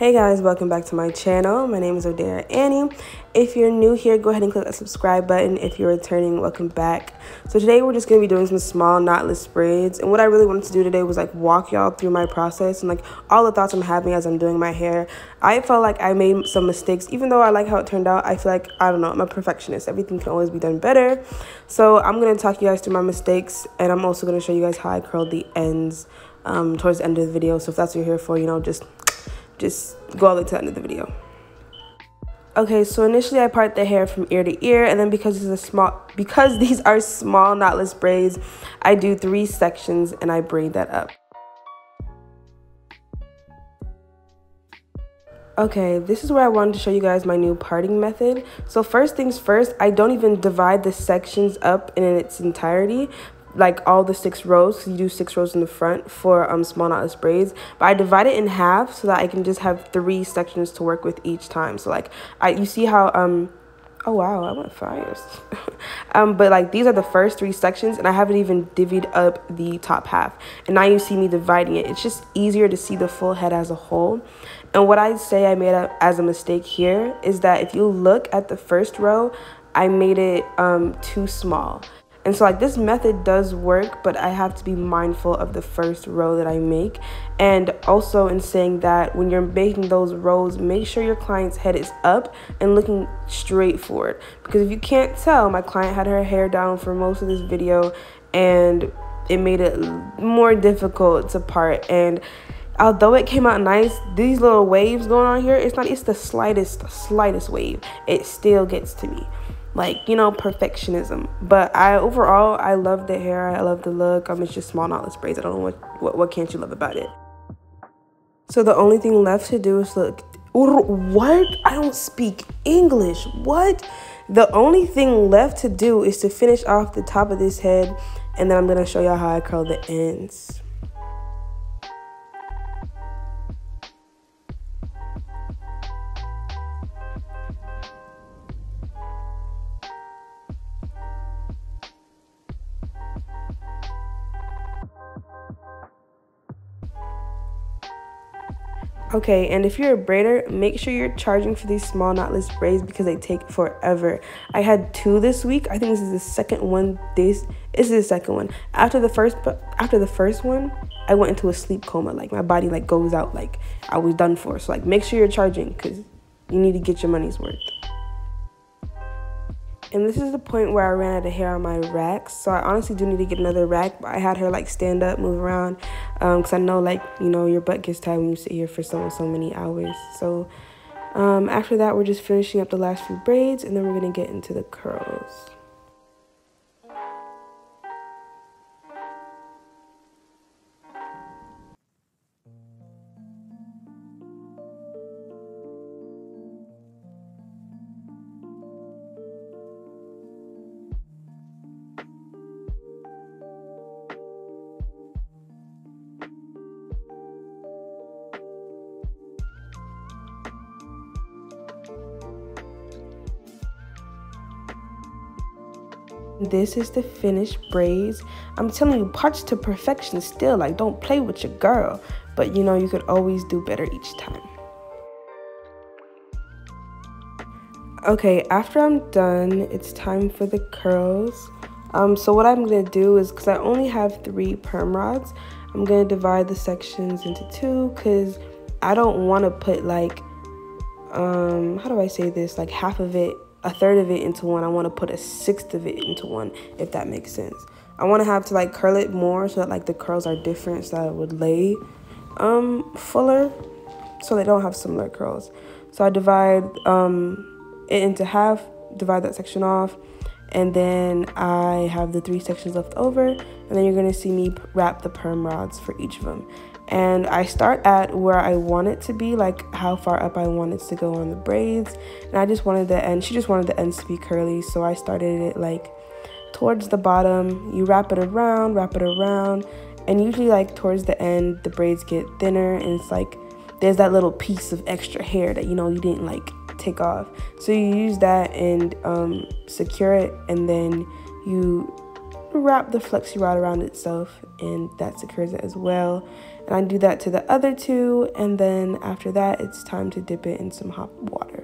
Hey guys, welcome back to my channel. My name is Annie. If you're new here, go ahead and click that subscribe button. If you're returning, welcome back. So today we're just going to be doing some small knotless braids. And what I really wanted to do today was like walk y'all through my process and like all the thoughts I'm having as I'm doing my hair. I felt like I made some mistakes. Even though I like how it turned out, I feel like, I don't know, I'm a perfectionist. Everything can always be done better. So I'm going to talk you guys through my mistakes. And I'm also going to show you guys how I curled the ends towards the end of the video. So if that's what you're here for, you know, just go all the way to the end of the video. Okay, so initially I part the hair from ear to ear, and then because these are small knotless braids, I do 3 sections and I braid that up. Okay, this is where I wanted to show you guys my new parting method. So first things first, I don't even divide the sections up in its entirety, like all the 6 rows, because you do 6 rows in the front for small knotless braids, but I divide it in half so that I can just have 3 sections to work with each time. So like you see how oh wow, I went fast. But like these are the first 3 sections and I haven't even divvied up the top half, and now you see me dividing it. It's just easier to see the full head as a whole. And what I say I made up as a mistake here is that if you look at the first row, I made it too small. And so like this method does work, but I have to be mindful of the first row that I make. And also in saying that when you're making those rows, make sure your client's head is up and looking straight forward. Because if you can't tell, my client had her hair down for most of this video and it made it more difficult to part. And although it came out nice, these little waves going on here, it's the slightest wave. It still gets to me. Like, you know, perfectionism. But overall I love the hair, I love the look. It's just small knotless braids. I don't know what can't you love about it. So the only thing left to do is look. What? I don't speak English. What? The only thing left to do is to finish off the top of this head, and then I'm gonna show y'all how I curl the ends. Okay, and if you're a braider, make sure you're charging for these small knotless braids because they take forever. I had 2 this week. I think this is the second one. This is the second one. After the first one, I went into a sleep coma. Like my body like goes out, like I was done for. So like make sure you're charging because you need to get your money's worth. And this is the point where I ran out of hair on my racks. So I honestly do need to get another rack. But I had her like stand up, move around. Because I know like, you know, your butt gets tired when you sit here for so many hours. So after that, we're just finishing up the last few braids. And then we're going to get into the curls. This is the finished braids. I'm telling you, parts to perfection still. Like, don't play with your girl. But, you know, you could always do better each time. Okay, after I'm done, it's time for the curls. So what I'm going to do is, because I only have 3 perm rods, I'm going to divide the sections into 2 because I don't want to put, like, how do I say this? Like, half of it, a third of it into one. I want to put a 1/6 of it into one, if that makes sense. I want to have to like curl it more so that like the curls are different, so that it would lay fuller, so they don't have similar curls. So I divide it into half, divide that section off, and then I have the 3 sections left over, and then you're gonna see me wrap the perm rods for each of them. And I start at where I want it to be, like how far up I want it to go on the braids. And I just wanted the end, she just wanted the ends to be curly, so I started it like towards the bottom. You wrap it around, and usually like towards the end, the braids get thinner, and it's like there's that little piece of extra hair that, you know, you didn't like take off. So you use that and secure it, and then you wrap the flexi rod around itself, and that secures it as well. And I do that to the other two, and then after that it's time to dip it in some hot water.